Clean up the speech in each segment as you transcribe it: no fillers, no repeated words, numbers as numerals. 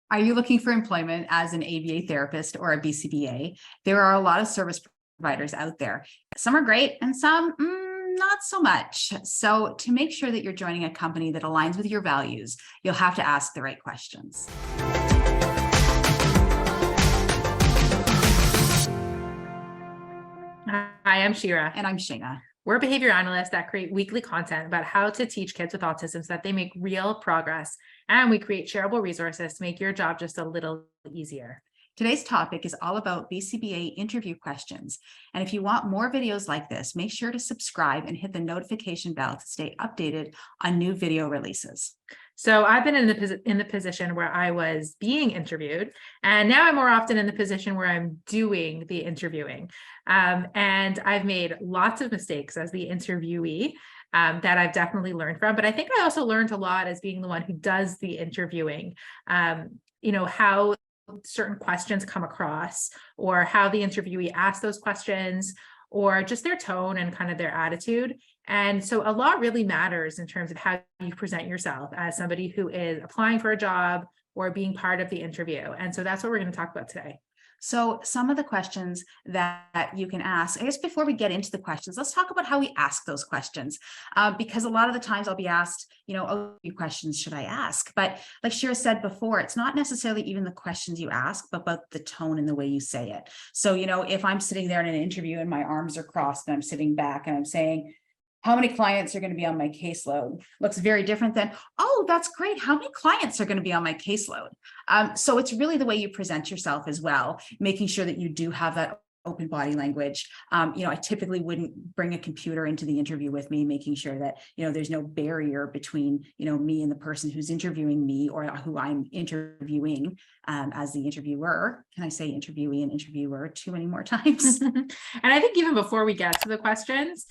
Are you looking for employment as an ABA therapist or a BCBA? There are a lot of service providers out there. Some are great and some not so much. So to make sure that you're joining a company that aligns with your values, you'll have to ask the right questions. Hi, I'm Shira. And I'm Shayna. We're behavior analysts that create weekly content about how to teach kids with autism so that they make real progress. And we create shareable resources to make your job just a little easier. Today's topic is all about BCBA interview questions. And if you want more videos like this, make sure to subscribe and hit the notification bell to stay updated on new video releases. So I've been in the position where I was being interviewed, and now I'm more often in the position where I'm doing the interviewing. And I've made lots of mistakes as the interviewee that I've definitely learned from. But I think I also learned a lot as being the one who does the interviewing, how certain questions come across, or how the interviewee asks those questions, or just their tone and kind of their attitude. And so a lot really matters in terms of how you present yourself as somebody who is applying for a job or being part of the interview. And so that's what we're going to talk about today. So some of the questions that you can ask, I guess before we get into the questions, let's talk about how we ask those questions. Because a lot of the times I'll be asked, a few questions should I ask? But like Shira said before, it's not necessarily even the questions you ask, but about the tone and the way you say it. So, if I'm sitting there in an interview and my arms are crossed and I'm sitting back and I'm saying, how many clients are going to be on my caseload? Looks very different than, oh, that's great. How many clients are going to be on my caseload? So it's really the way you present yourself as well, making sure that you do have that open body language. I typically wouldn't bring a computer into the interview with me, making sure that, there's no barrier between, me and the person who's interviewing me or who I'm interviewing as the interviewer. Can I say interviewee and interviewer too many more times? And I think even before we get to the questions,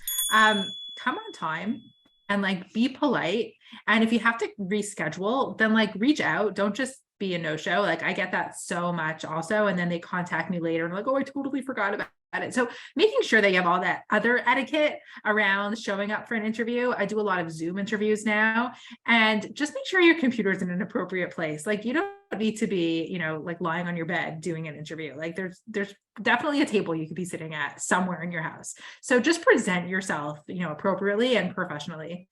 come on time and be polite. And if you have to reschedule, then reach out. Don't just be a no-show. I get that so much also. And then they contact me later and oh, I totally forgot about it. So making sure that you have all that other etiquette around showing up for an interview. I do a lot of Zoom interviews now, and just make sure your computer is in an appropriate place. You don't need to be, lying on your bed doing an interview. There's definitely a table you could be sitting at somewhere in your house. So just present yourself, appropriately and professionally.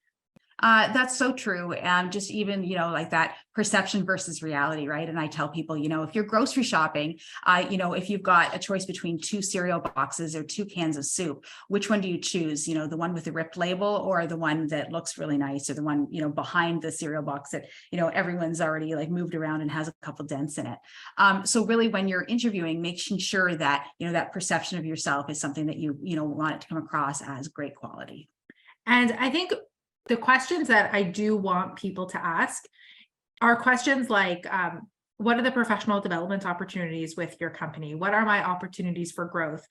That's so true. And just even, that perception versus reality, right? And I tell people, if you're grocery shopping, if you've got a choice between 2 cereal boxes or 2 cans of soup, which one do you choose? The one with the ripped label or the one that looks really nice, or the one, behind the cereal box that, everyone's already moved around and has a couple dents in it. So really when you're interviewing, making sure that, that perception of yourself is something that you want it to come across as great quality. And I think the questions that I do want people to ask are questions like, what are the professional development opportunities with your company? What are my opportunities for growth?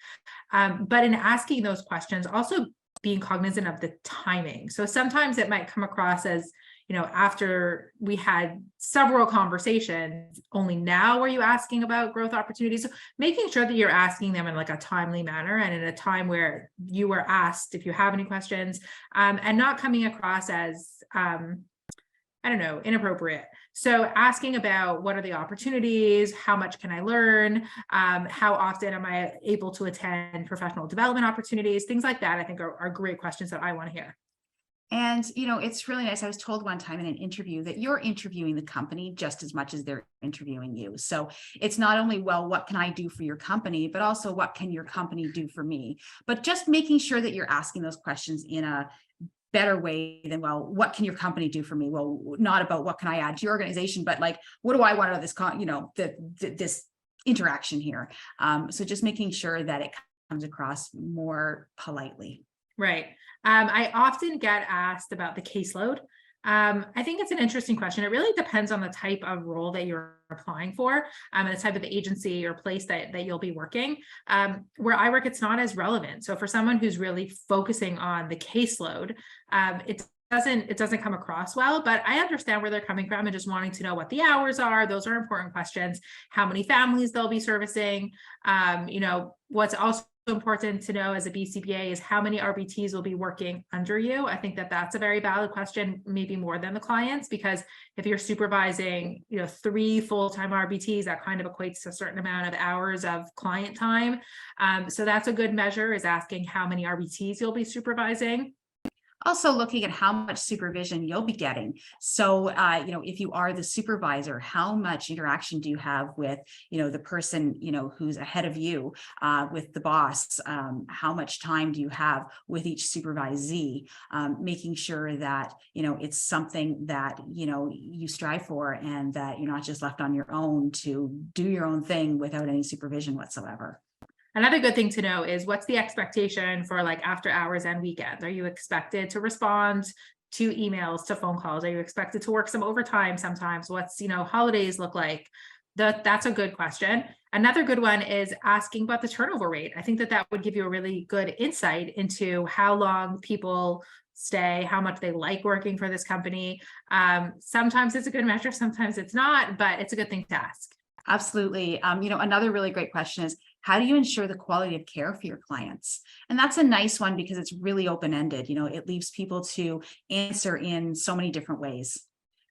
But in asking those questions, also being cognizant of the timing. So sometimes it might come across as, after we had several conversations, only now are you asking about growth opportunities? So making sure that you're asking them in a timely manner and in a time where you were asked if you have any questions, and not coming across as, inappropriate. So asking about what are the opportunities, how much can I learn, how often am I able to attend professional development opportunities, things like that, I think are great questions that I want to hear. And, it's really nice. I was told one time in an interview that you're interviewing the company just as much as they're interviewing you. So it's not only, well, what can I do for your company, but also what can your company do for me? But just making sure that you're asking those questions in a better way than, well, what can your company do for me? Well, not about what can I add to your organization, but what do I want out of this, this interaction here? So just making sure that it comes across more politely. Right. I often get asked about the caseload. I think it's an interesting question. It really depends on the type of role that you're applying for, and the type of agency or place that you'll be working. Where I work, it's not as relevant. So for someone who's really focusing on the caseload, it doesn't come across well, but I understand where they're coming from and just wanting to know what the hours are. Those are important questions. How many families they'll be servicing. What's also important to know as a BCBA is how many RBTs will be working under you. I think that that's a very valid question, maybe more than the clients, because if you're supervising, 3 full-time RBTs, that kind of equates to a certain amount of hours of client time. So that's a good measure, is asking how many RBTs you'll be supervising. Also looking at how much supervision you'll be getting. So, if you are the supervisor, how much interaction do you have with, the person, who's ahead of you, with the boss? How much time do you have with each supervisee? Making sure that, it's something that, you strive for, and that you're not just left on your own to do your own thing without any supervision whatsoever. Another good thing to know is, what's the expectation for like after hours and weekends? Are you expected to respond to emails, to phone calls? Are you expected to work some overtime sometimes? What's, holidays look like? That's a good question. Another good one is asking about the turnover rate. I think that would give you a really good insight into how long people stay, how much they like working for this company. Sometimes it's a good measure, sometimes it's not, but it's a good thing to ask. Absolutely. Another really great question is, how do you ensure the quality of care for your clients? And that's a nice one because it's really open-ended. It leaves people to answer in so many different ways.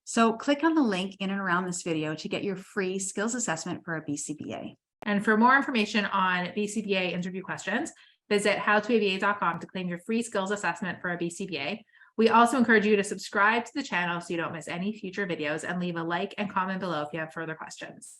So click on the link in and around this video to get your free skills assessment for a BCBA. And for more information on BCBA interview questions, visit howtoaba.com to claim your free skills assessment for a BCBA. We also encourage you to subscribe to the channel so you don't miss any future videos, and leave a like and comment below if you have further questions.